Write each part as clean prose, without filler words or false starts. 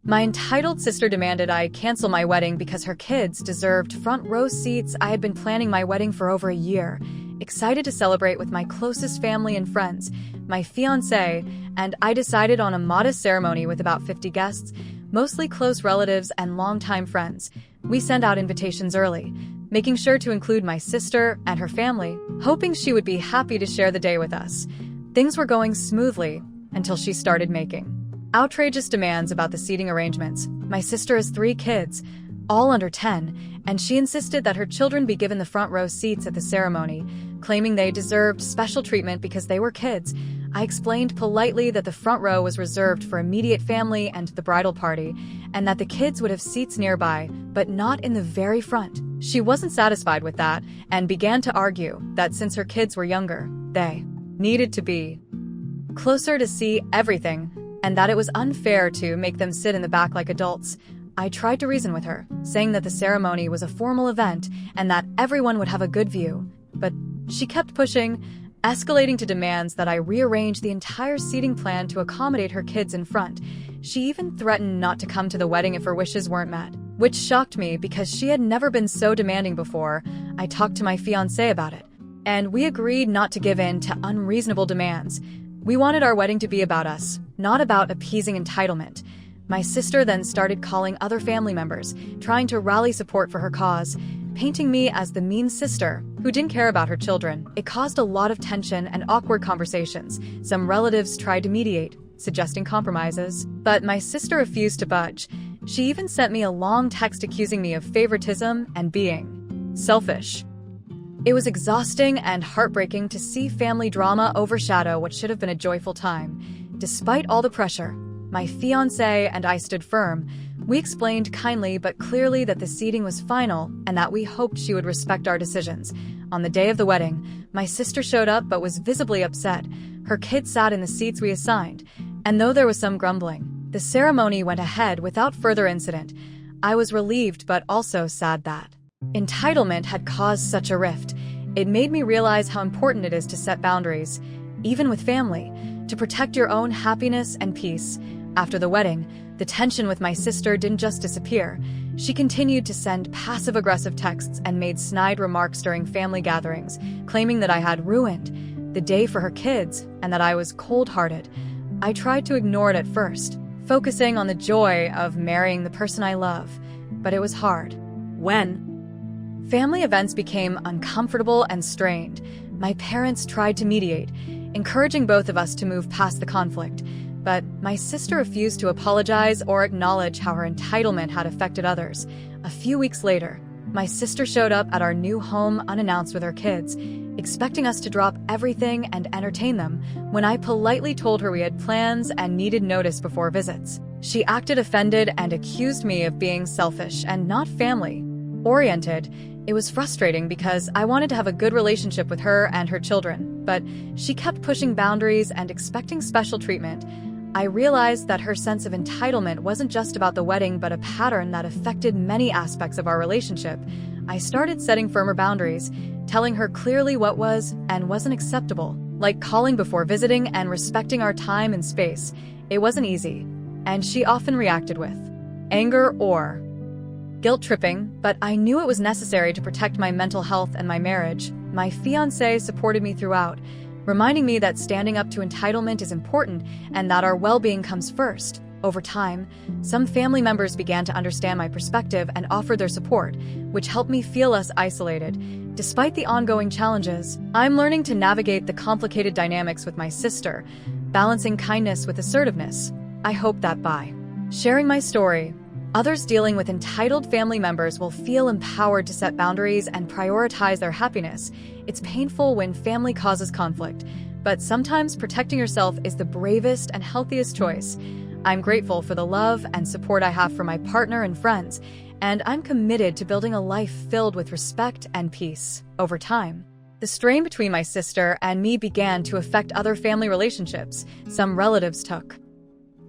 My entitled sister demanded I cancel my wedding because her kids deserved front row seats. I had been planning my wedding for over a year, excited to celebrate with my closest family and friends, my fiancé, and I decided on a modest ceremony with about 50 guests, mostly close relatives and longtime friends. We sent out invitations early, making sure to include my sister and her family, hoping she would be happy to share the day with us. Things were going smoothly until she started making outrageous demands about the seating arrangements. My sister has 3 kids, all under 10, and she insisted that her children be given the front row seats at the ceremony, claiming they deserved special treatment because they were kids. I explained politely that the front row was reserved for immediate family and the bridal party, and that the kids would have seats nearby, but not in the very front. She wasn't satisfied with that and began to argue that since her kids were younger, they needed to be closer to see everything, and that it was unfair to make them sit in the back like adults. I tried to reason with her, saying that the ceremony was a formal event and that everyone would have a good view. But she kept pushing, escalating to demands that I rearrange the entire seating plan to accommodate her kids in front. She even threatened not to come to the wedding if her wishes weren't met, which shocked me because she had never been so demanding before. I talked to my fiancé about it, and we agreed not to give in to unreasonable demands. We wanted our wedding to be about us, not about appeasing entitlement. My sister then started calling other family members, trying to rally support for her cause, painting me as the mean sister who didn't care about her children. It caused a lot of tension and awkward conversations. Some relatives tried to mediate, suggesting compromises, but my sister refused to budge. She even sent me a long text accusing me of favoritism and being selfish. It was exhausting and heartbreaking to see family drama overshadow what should have been a joyful time. Despite all the pressure, my fiancé and I stood firm. We explained kindly but clearly that the seating was final and that we hoped she would respect our decisions. On the day of the wedding, my sister showed up but was visibly upset. Her kids sat in the seats we assigned, and though there was some grumbling, the ceremony went ahead without further incident. I was relieved but also sad that entitlement had caused such a rift. It made me realize how important it is to set boundaries, even with family, to protect your own happiness and peace. After the wedding, the tension with my sister didn't just disappear. She continued to send passive-aggressive texts and made snide remarks during family gatherings, claiming that I had ruined the day for her kids and that I was cold-hearted. I tried to ignore it at first, focusing on the joy of marrying the person I love, but it was hard. When family events became uncomfortable and strained, my parents tried to mediate, encouraging both of us to move past the conflict. But my sister refused to apologize or acknowledge how her entitlement had affected others. A few weeks later, my sister showed up at our new home unannounced with her kids, expecting us to drop everything and entertain them, when I politely told her we had plans and needed notice before visits. She acted offended and accused me of being selfish and not family-oriented. It was frustrating because I wanted to have a good relationship with her and her children, but she kept pushing boundaries and expecting special treatment. I realized that her sense of entitlement wasn't just about the wedding but a pattern that affected many aspects of our relationship. I started setting firmer boundaries, telling her clearly what was and wasn't acceptable, like calling before visiting and respecting our time and space. It wasn't easy, and she often reacted with anger or guilt-tripping, but I knew it was necessary to protect my mental health and my marriage. My fiancé supported me throughout, reminding me that standing up to entitlement is important and that our well-being comes first. Over time, some family members began to understand my perspective and offered their support, which helped me feel less isolated. Despite the ongoing challenges, I'm learning to navigate the complicated dynamics with my sister, balancing kindness with assertiveness. I hope that by sharing my story, others dealing with entitled family members will feel empowered to set boundaries and prioritize their happiness. It's painful when family causes conflict, but sometimes protecting yourself is the bravest and healthiest choice. I'm grateful for the love and support I have from my partner and friends, and I'm committed to building a life filled with respect and peace. Over time, the strain between my sister and me began to affect other family relationships. Some relatives took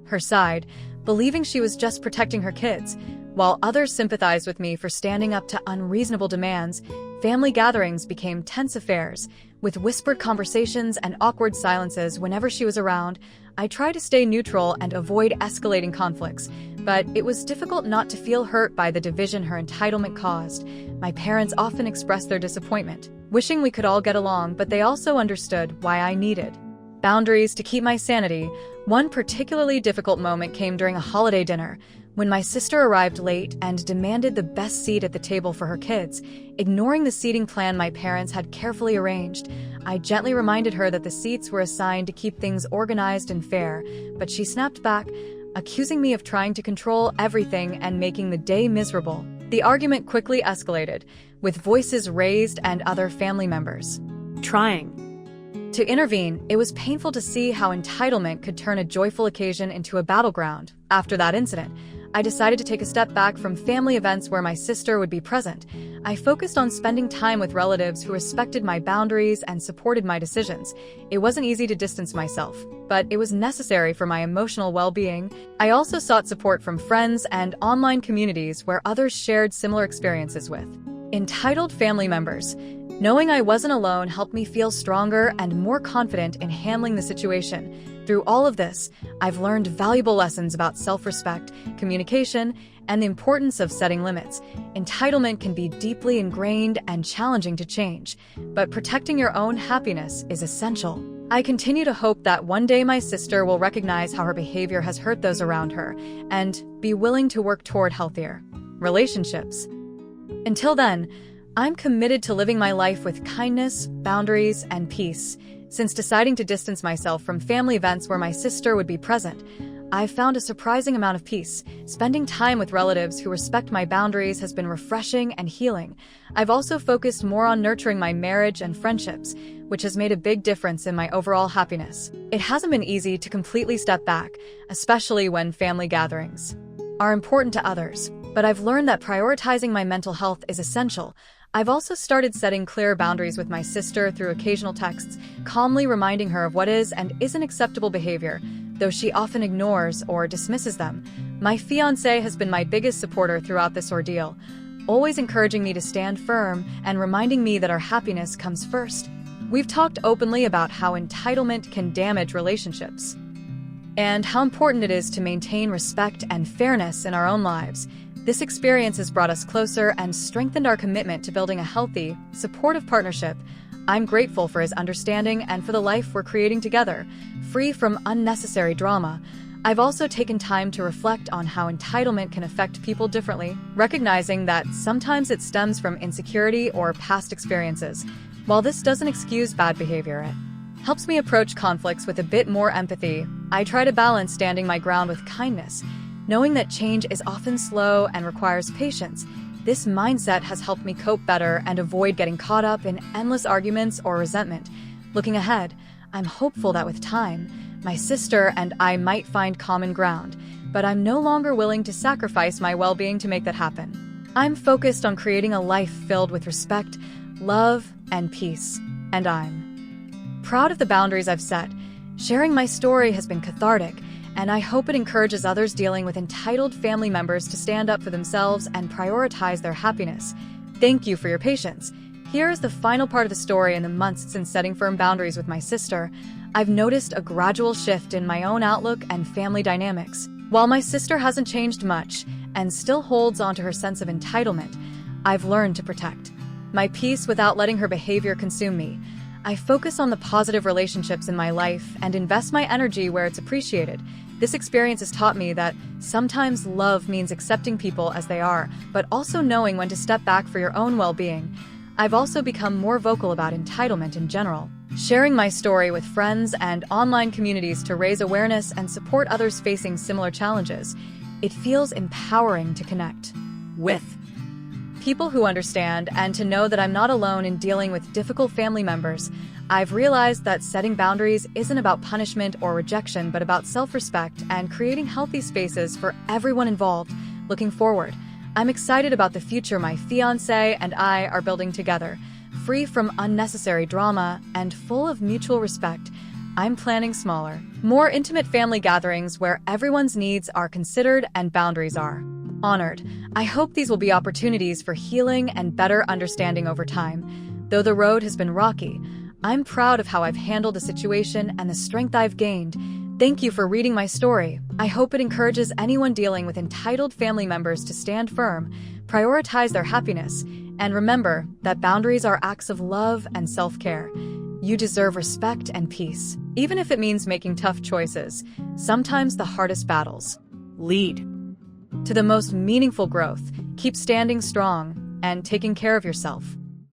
her side, believing she was just protecting her kids, while others sympathized with me for standing up to unreasonable demands. Family gatherings became tense affairs, With whispered conversations and awkward silences whenever she was around, I tried to stay neutral and avoid escalating conflicts, but it was difficult not to feel hurt by the division her entitlement caused. My parents often expressed their disappointment, wishing we could all get along, but they also understood why I needed boundaries to keep my sanity. One particularly difficult moment came during a holiday dinner, when my sister arrived late and demanded the best seat at the table for her kids. Ignoring the seating plan my parents had carefully arranged, I gently reminded her that the seats were assigned to keep things organized and fair, but she snapped back, accusing me of trying to control everything and making the day miserable. The argument quickly escalated, with voices raised and other family members trying to intervene. It was painful to see how entitlement could turn a joyful occasion into a battleground. After that incident, I decided to take a step back from family events where my sister would be present. I focused on spending time with relatives who respected my boundaries and supported my decisions. It wasn't easy to distance myself, but it was necessary for my emotional well-being. I also sought support from friends and online communities where others shared similar experiences with entitled family members. Knowing I wasn't alone helped me feel stronger and more confident in handling the situation. Through all of this, I've learned valuable lessons about self-respect, communication, and the importance of setting limits. Entitlement can be deeply ingrained and challenging to change, but protecting your own happiness is essential. I continue to hope that one day my sister will recognize how her behavior has hurt those around her and be willing to work toward healthier relationships. Until then, I'm committed to living my life with kindness, boundaries, and peace. Since deciding to distance myself from family events where my sister would be present, I've found a surprising amount of peace. Spending time with relatives who respect my boundaries has been refreshing and healing. I've also focused more on nurturing my marriage and friendships, which has made a big difference in my overall happiness. It hasn't been easy to completely step back, especially when family gatherings are important to others, but I've learned that prioritizing my mental health is essential. I've also started setting clear boundaries with my sister through occasional texts, calmly reminding her of what is and isn't acceptable behavior, though she often ignores or dismisses them. My fiancé has been my biggest supporter throughout this ordeal, always encouraging me to stand firm and reminding me that our happiness comes first. We've talked openly about how entitlement can damage relationships and how important it is to maintain respect and fairness in our own lives. This experience has brought us closer and strengthened our commitment to building a healthy, supportive partnership. I'm grateful for his understanding and for the life we're creating together, free from unnecessary drama. I've also taken time to reflect on how entitlement can affect people differently, recognizing that sometimes it stems from insecurity or past experiences. While this doesn't excuse bad behavior, it helps me approach conflicts with a bit more empathy. I try to balance standing my ground with kindness, knowing that change is often slow and requires patience. This mindset has helped me cope better and avoid getting caught up in endless arguments or resentment. Looking ahead, I'm hopeful that with time, my sister and I might find common ground, but I'm no longer willing to sacrifice my well-being to make that happen. I'm focused on creating a life filled with respect, love, and peace, and I'm proud of the boundaries I've set. Sharing my story has been cathartic, and I hope it encourages others dealing with entitled family members to stand up for themselves and prioritize their happiness. Thank you for your patience. Here is the final part of the story. In the months since setting firm boundaries with my sister, I've noticed a gradual shift in my own outlook and family dynamics. While my sister hasn't changed much and still holds onto her sense of entitlement, I've learned to protect my peace without letting her behavior consume me. I focus on the positive relationships in my life and invest my energy where it's appreciated. This experience has taught me that sometimes love means accepting people as they are, but also knowing when to step back for your own well-being. I've also become more vocal about entitlement in general, sharing my story with friends and online communities to raise awareness and support others facing similar challenges. It feels empowering to connect with people who understand and to know that I'm not alone in dealing with difficult family members. I've realized that setting boundaries isn't about punishment or rejection, but about self-respect and creating healthy spaces for everyone involved. Looking forward, I'm excited about the future my fiancé and I are building together. Free from unnecessary drama and full of mutual respect, I'm planning smaller, more intimate family gatherings where everyone's needs are considered and boundaries are honored. I hope these will be opportunities for healing and better understanding over time. Though the road has been rocky, I'm proud of how I've handled the situation and the strength I've gained. Thank you for reading my story. I hope it encourages anyone dealing with entitled family members to stand firm, prioritize their happiness, and remember that boundaries are acts of love and self-care. You deserve respect and peace, even if it means making tough choices. Sometimes the hardest battles lead to the most meaningful growth. Keep standing strong and taking care of yourself.